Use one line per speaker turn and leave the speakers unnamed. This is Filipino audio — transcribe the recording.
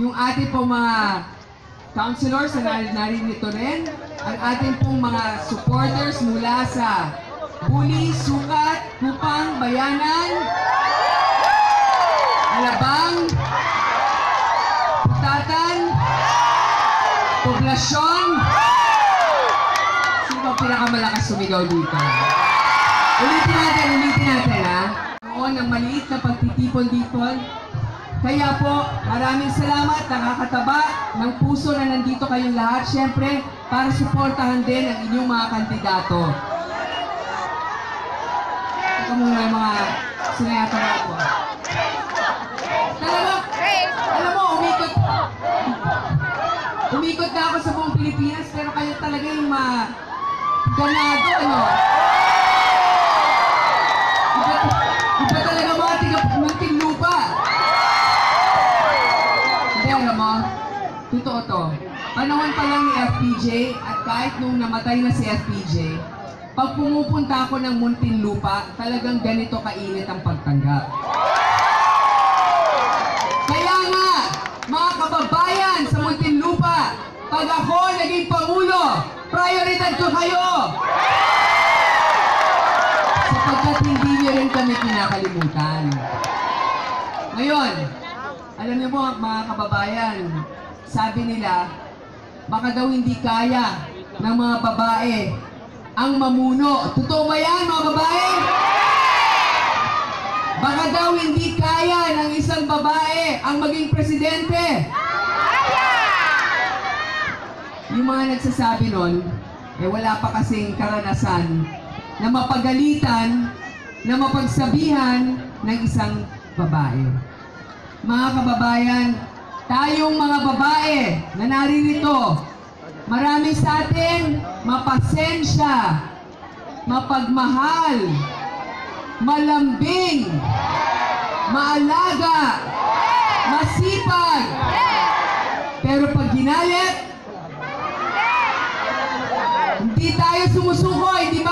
yung ating pong mga councilors na naririto rin, ang ating pong mga supporters mula sa Buli, Sukat, Kupang, Bayanan, Alabang, Putatan, Poblasyon. Sino ang pinakamalakas sumigaw dito? Ulitin natin ha. Noon ang maliit na pagtitipon-dipon. Kaya po, maraming salamat, nakakataba ng puso na nandito kayong lahat. Siyempre, para suportahan din ang inyong mga kandidato. Ito muna yung mga sinayatan ako. Alam mo, umikot na ako sa buong Pilipinas, pero kayo talaga yung ganado, ano? Iba talaga mga tiga-munting lupa. Hindi, alam mo, totoo to. Panahon pa lang ni FPJ, at kahit nung namatay na si FPJ, pag pumupunta ako ng Muntinlupa, talagang ganito kainit ang pagtanggap. Kaya nga, mga kababayan sa Muntinlupa, pag ako naging Pangulo, prioridad ko kayo! Sapagkat hindi niyo rin kami kinakalimutan. Ngayon, alam niyo po mga kababayan, sabi nila, baka daw hindi kaya ng mga babae ang mamuno. Totoo ba yan, mga babae? Baka daw hindi kaya ng isang babae ang maging presidente. Yung mga nagsasabi nun, wala pa kasing karanasan na mapagalitan, na mapagsabihan ng isang babae. Mga kababayan, tayong mga babae na naririto, marami sa atin mapasensya, mapagmahal, malambing, maalaga, masipag. Pero pag ginalit, hindi tayo sumusuko, di ba?